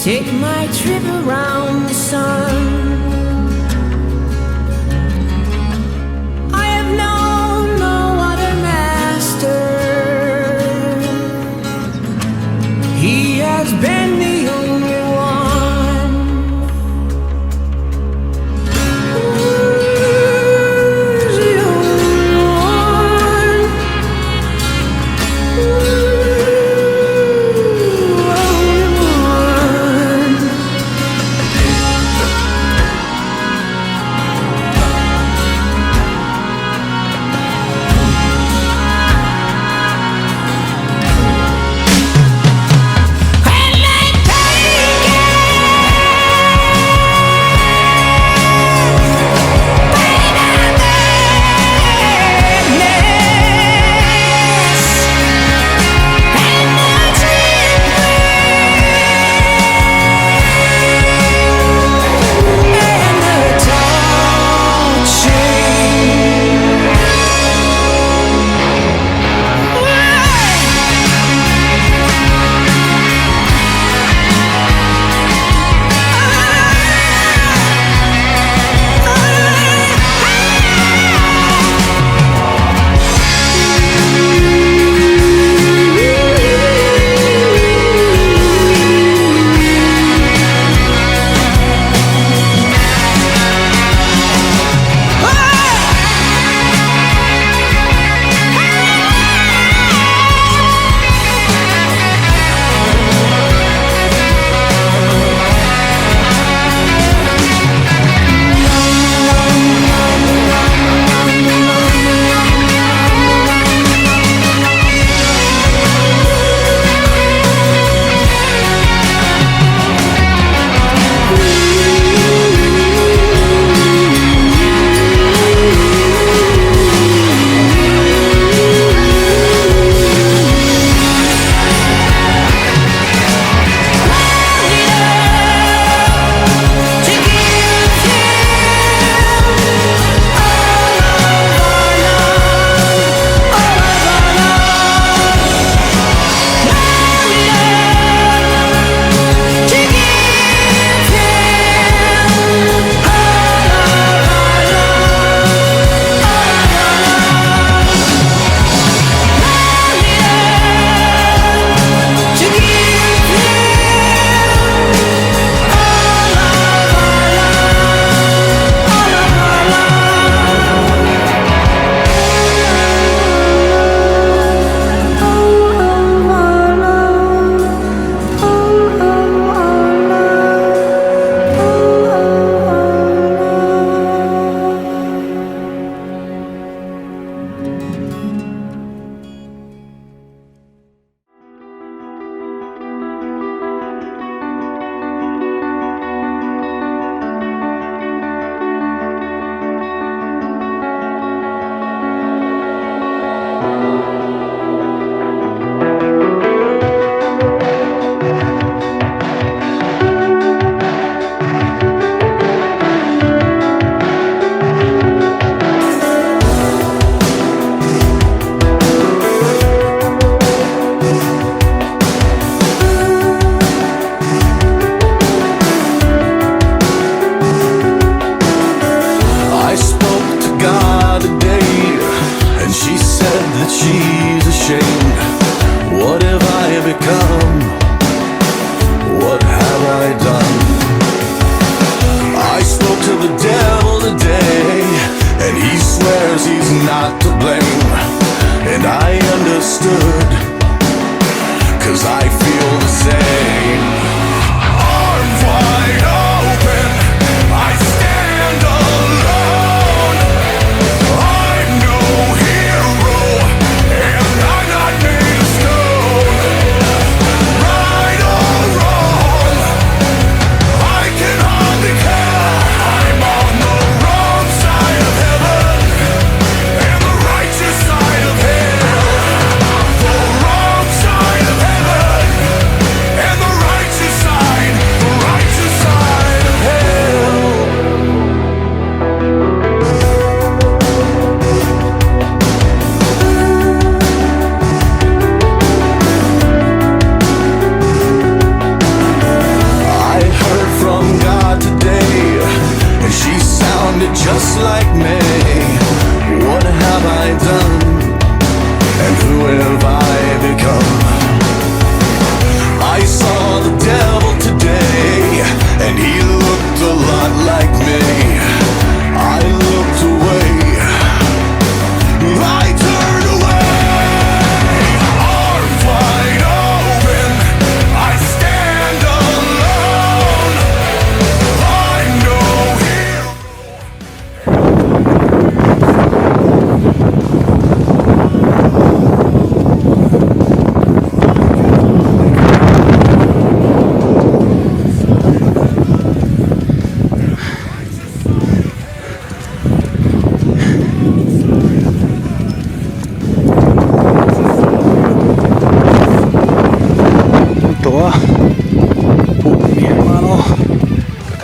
take my trip around the sun. I have known no other master. He has been the only one. Who's the only one?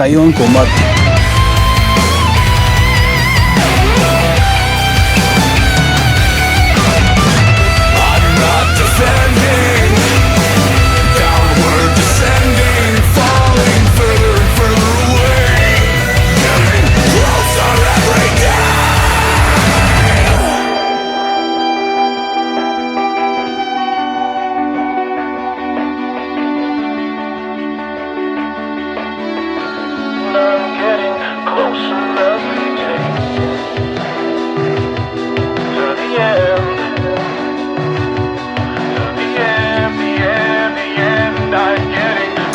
Tayon Kumar.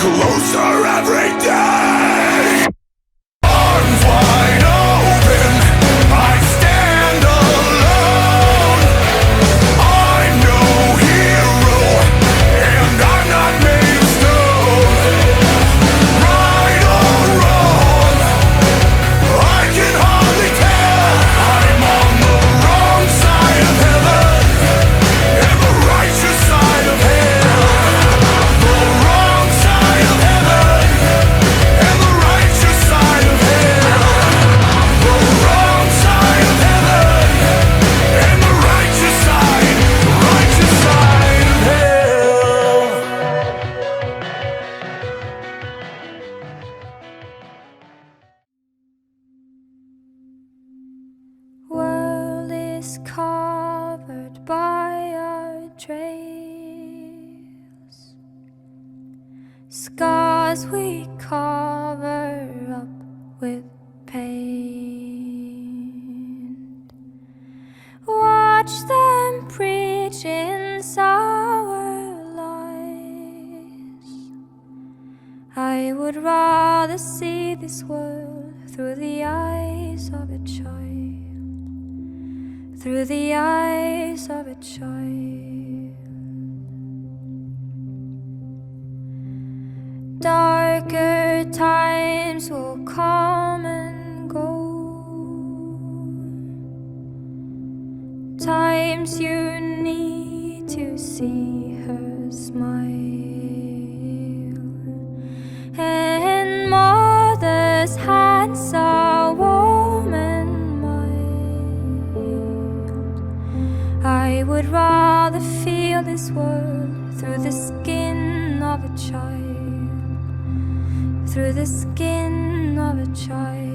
Closer every day. Arms wide open, I stand alone. I'm no hero, and I'm not made of stone. Right or wrong, I can hardly tell. I'm on the wrong side of heaven and the righteous side of hell. The wrong side of heaven and the righteous side of hell. The wrong side of heaven and the righteous side of hell. World is covered by our trails, scars we cover up with pain. Watch them preach in sour lies. I would rather see this world through the eyes of a child, through the eyes of a child. Darker times will come and go, times you need to see her smile, and mother's hands are warm and mild. I would rather feel this world through the skin of a child, through the skin of a child.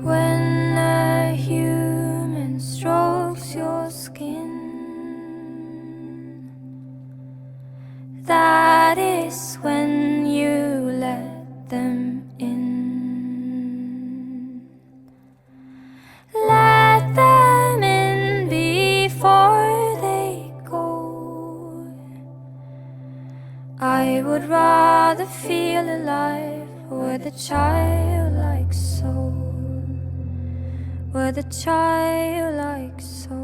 When a human strokes your skin, that is when you let them in. Let them in before they go. I would rather feel alive with a childlike soul, with a childlike soul.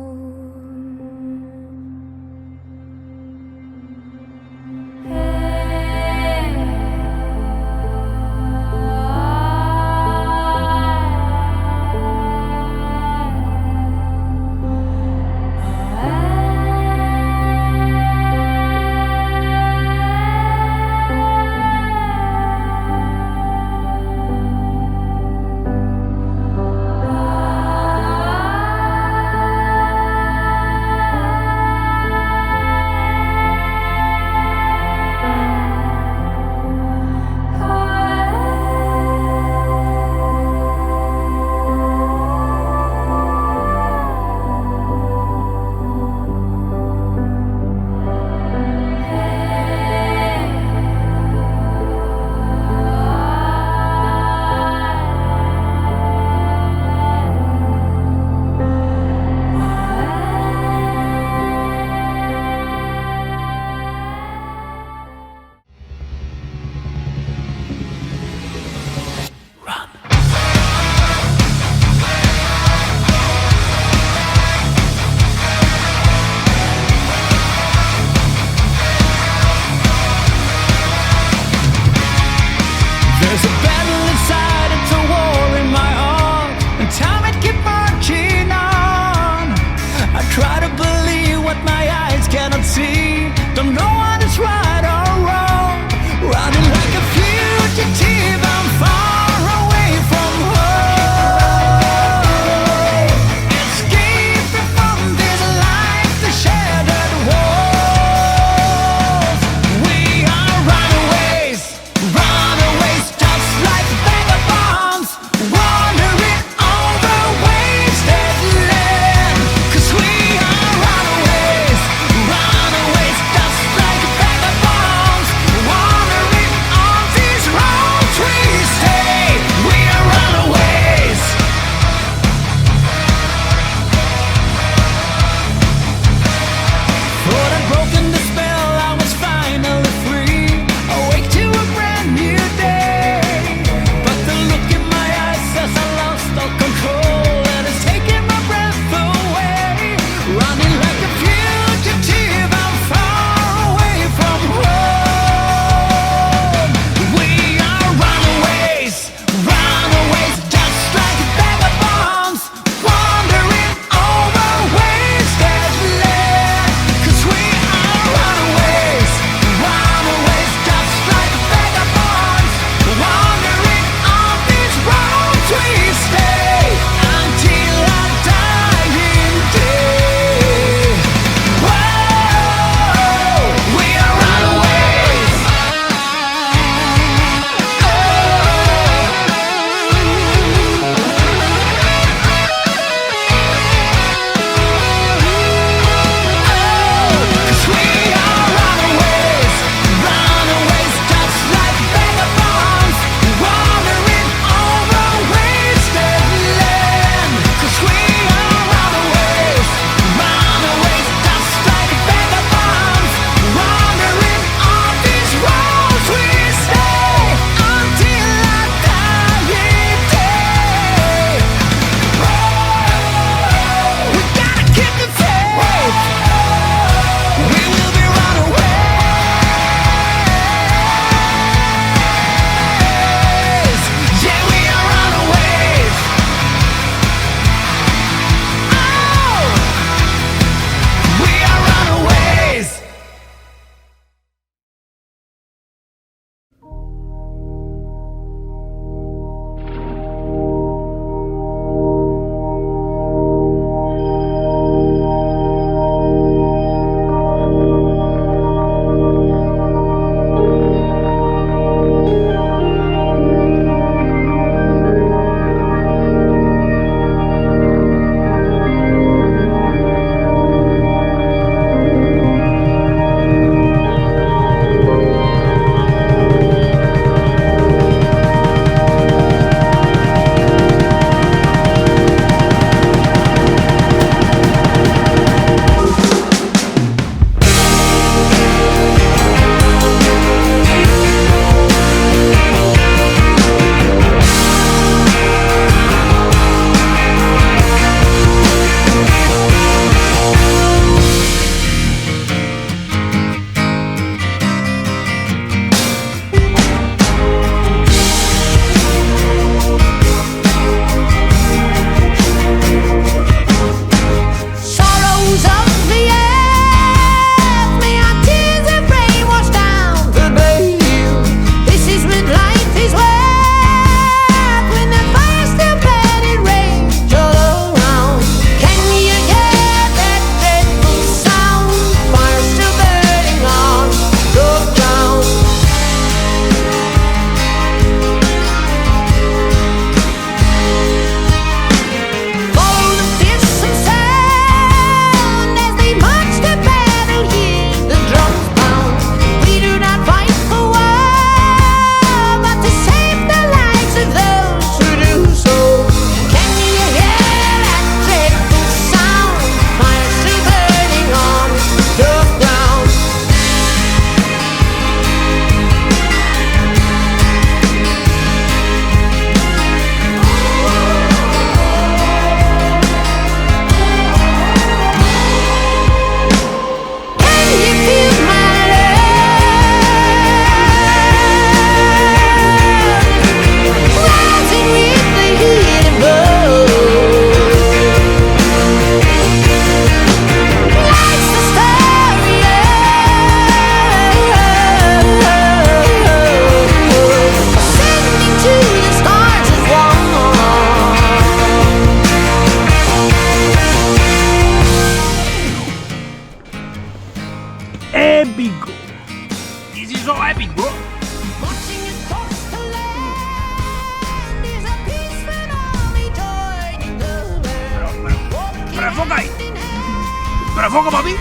Refoca, papi.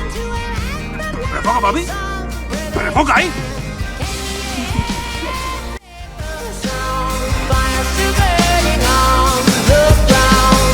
Refoca, papi. Refoca ahí. Fire still burning on the ground.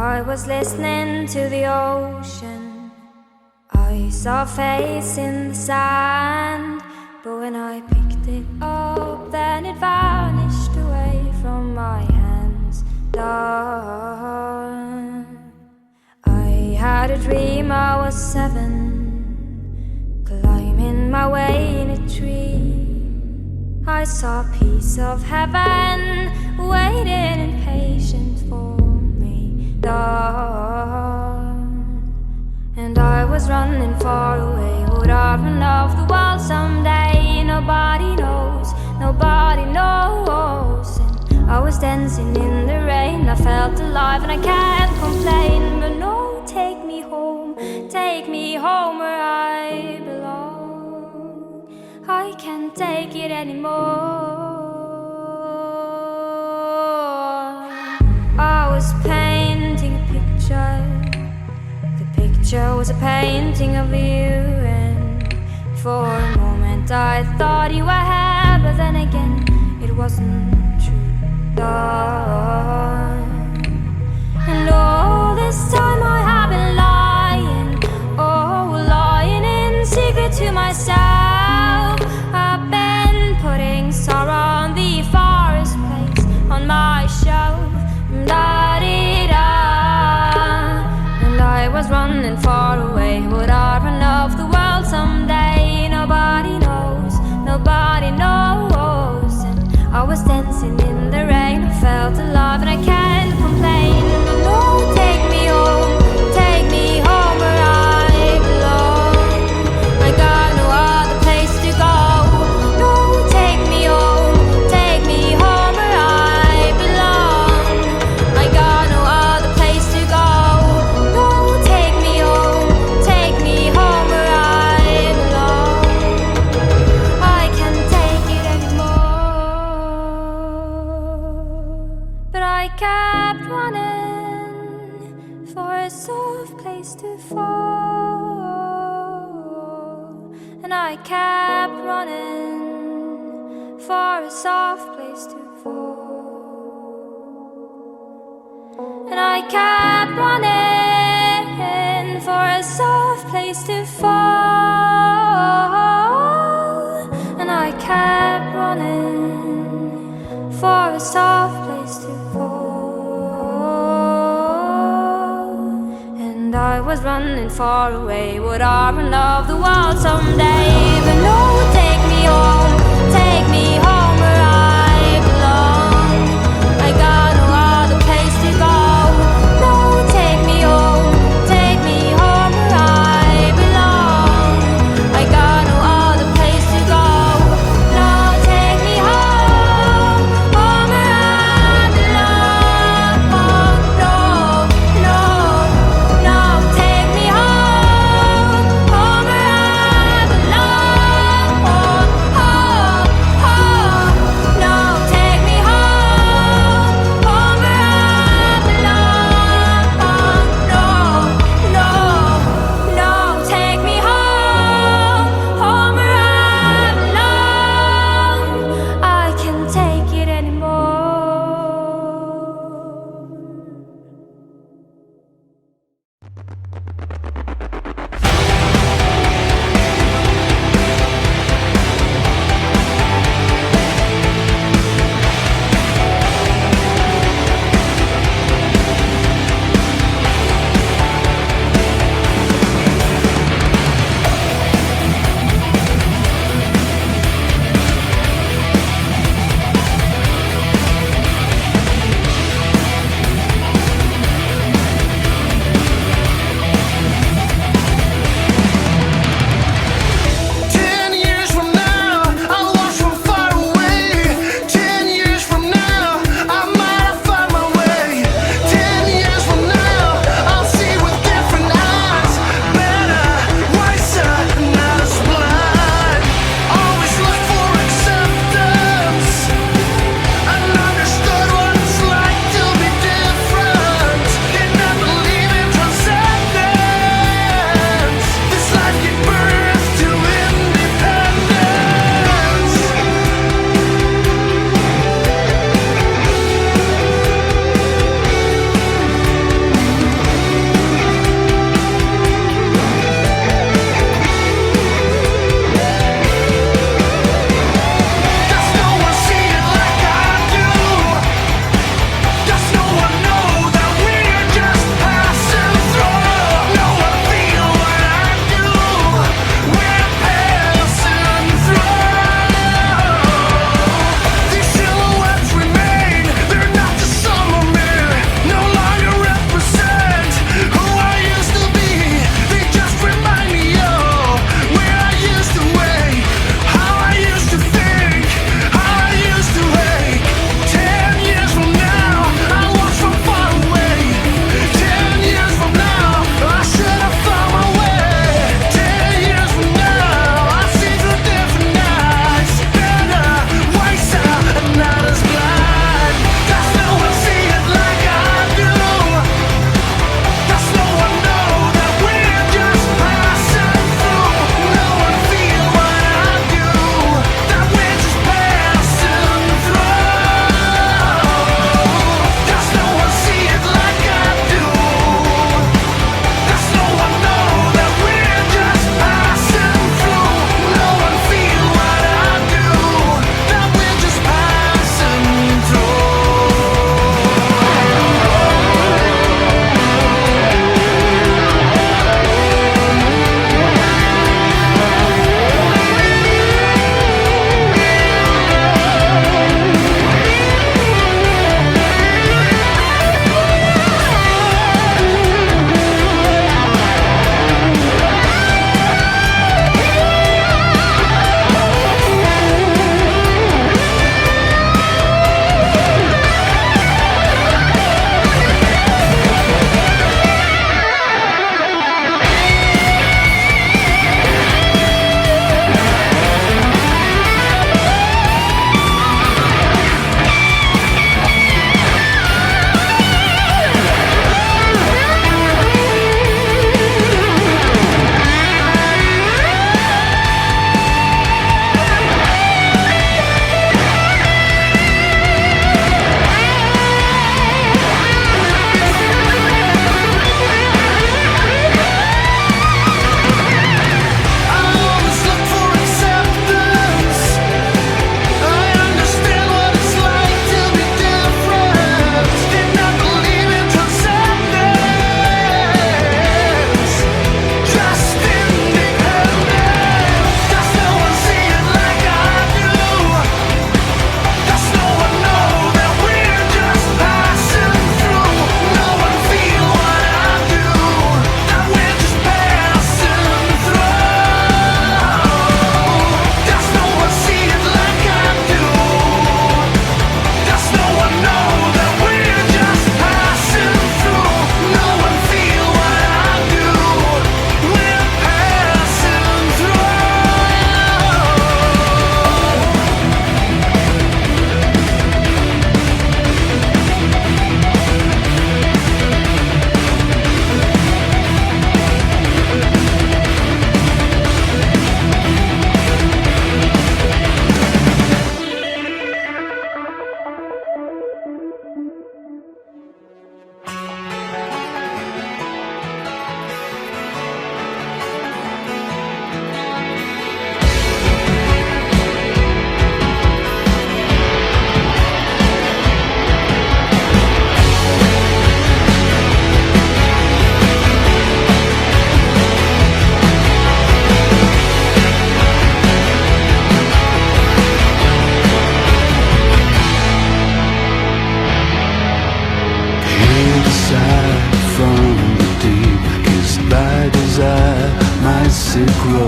I was listening to the ocean. I saw a face in the sand, but when I picked it up, then it vanished away from my hands. Dark. I had a dream I was 7, climbing my way in a tree. I saw a piece of heaven waiting impatient for me. And I was running far away. Would I run off the world someday? Nobody knows, nobody knows. And I was dancing in the rain. I felt alive and I can't complain. But no, take me home where I belong. I can't take it anymore. I was painting a picture. The picture was a painting of you, and for a moment I thought you were here, but then again it wasn't true. And all this time I have been lying, lying in secret to myself. I've been putting sorrow on the forest place on my shelf. And I was running far away. Would I run off the world someday? Nobody knows, nobody knows. And I was dancing in the rain. I felt alive. I kept running for a soft place to fall. And I kept running for a soft place to fall. And I kept running for a soft place to fall. And I kept running for a soft place to fall. And I was running far away, would I run of the world someday? But no, take me home where I belong. I got no other place to go. No, take me home where I belong. I got no other place to go. No, take me home where I belong. No, no, no, take me home where I belong.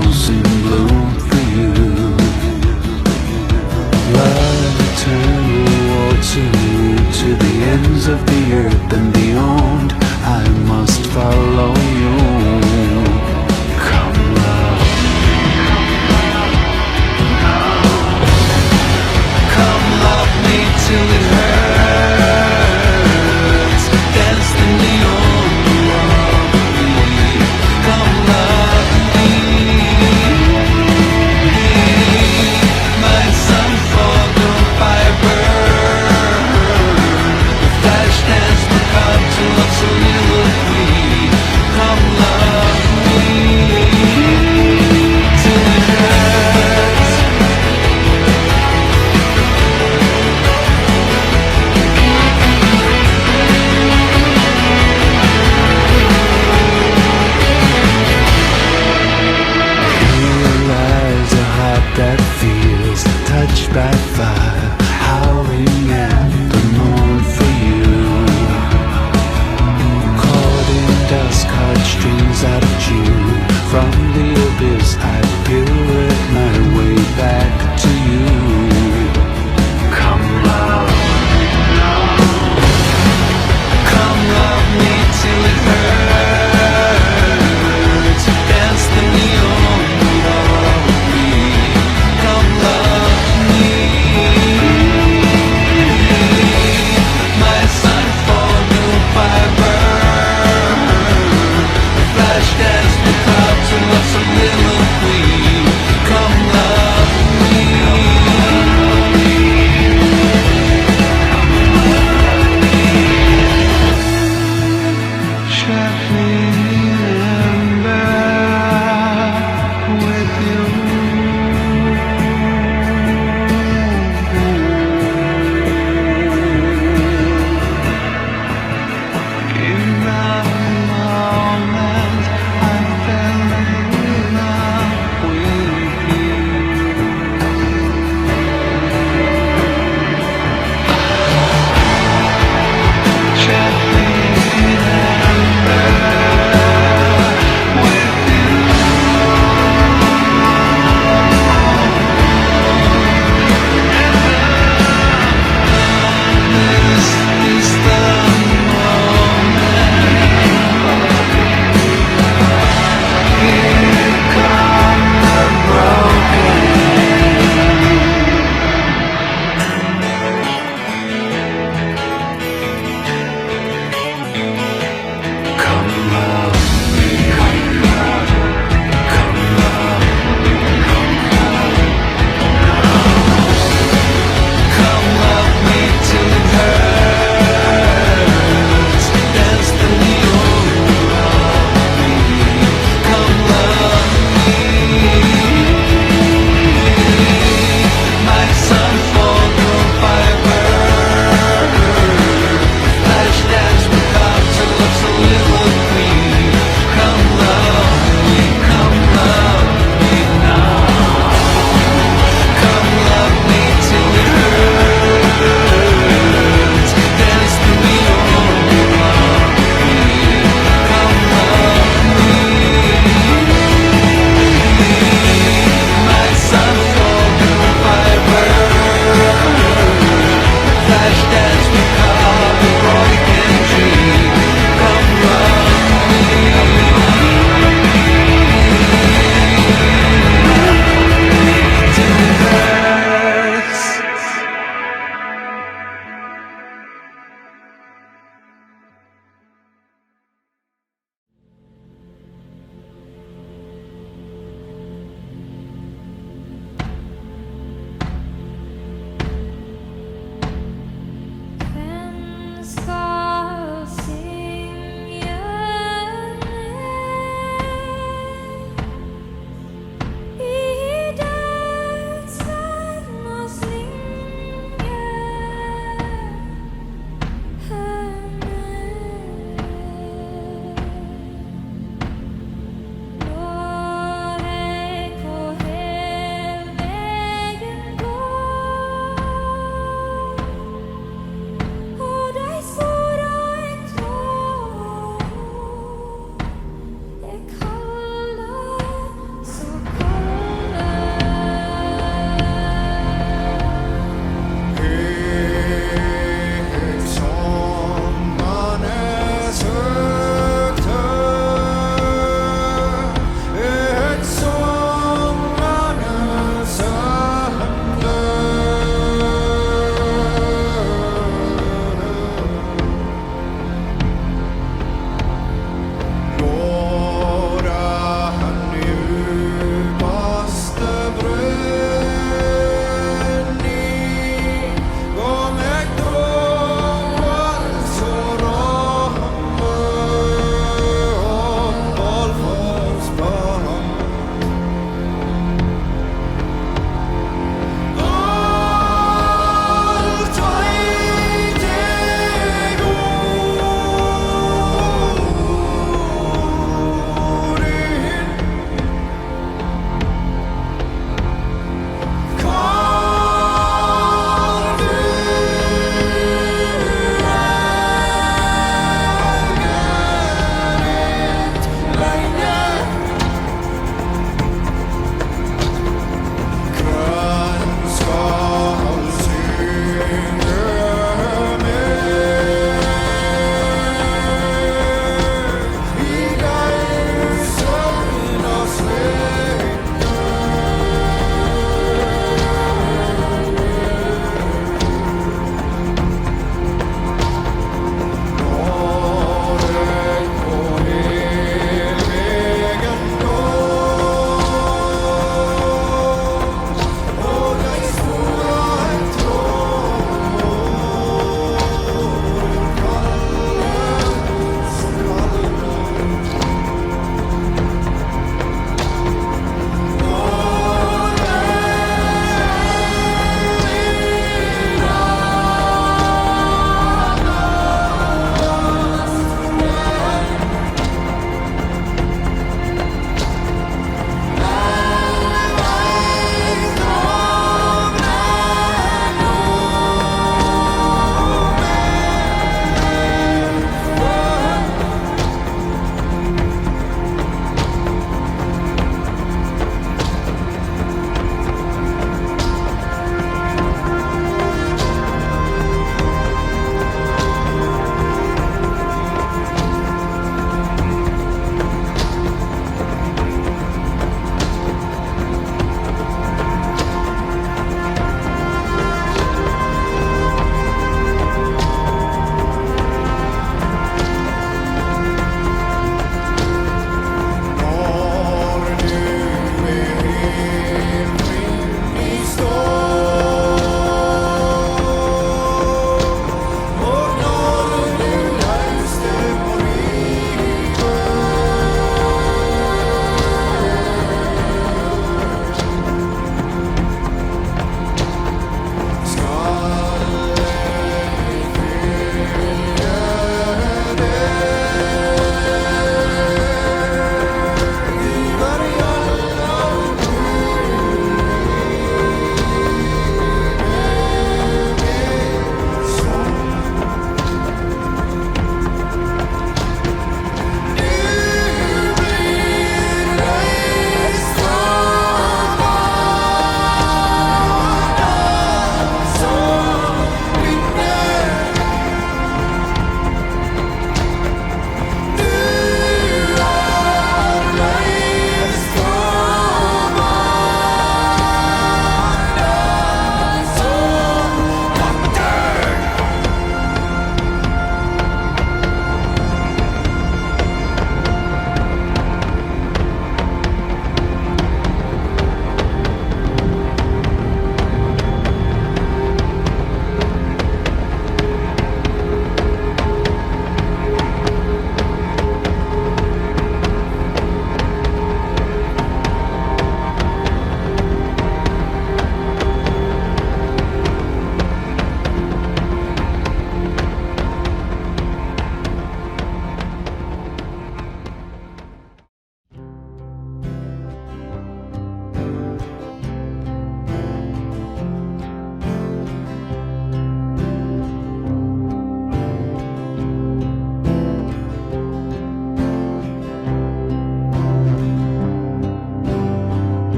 rose in bloom for you. Love eternal, water to the ends of the earth and beyond. I must follow you. Come love, come love me till it hurts. Dance the neon around me. Come love me. My son for the fiber. The flash dance will come to love.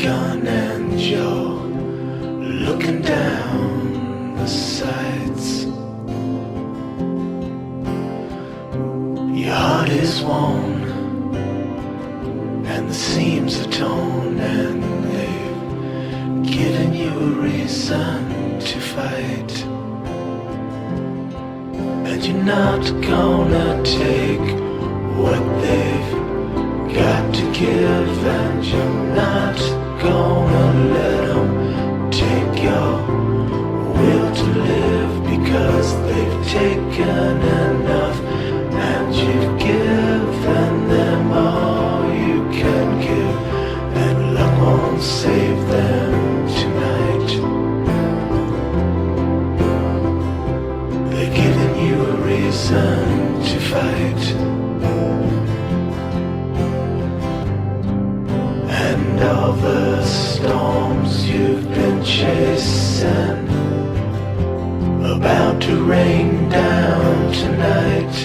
gun and you're looking down the sights. Your heart is worn and the seams are torn, and they've given you a reason to fight. And you're not gonna take what they've got to give, and you're not gonna let them take your will to live, because they've taken enough, and you've given them all you can give, and luck won't save them tonight. They're giving you a reason to fight. And all the storms you've been chasing about to rain down tonight.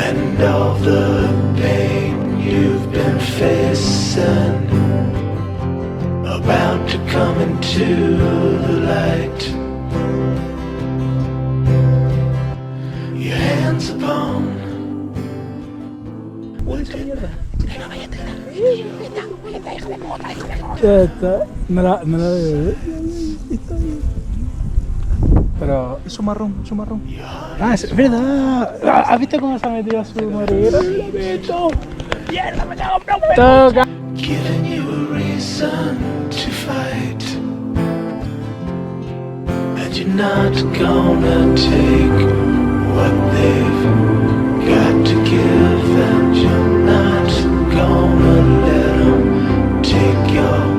And all the pain you've been facing about to come into the light. Your hands upon. Pero su marrón. Ah, es verdad. ¿Has visto cómo se ha metido su marero? ¡Mierda, me cago en toca! Giving you a reason to fight, and you're not gonna take what they've got to give, and you're not gonna let them take your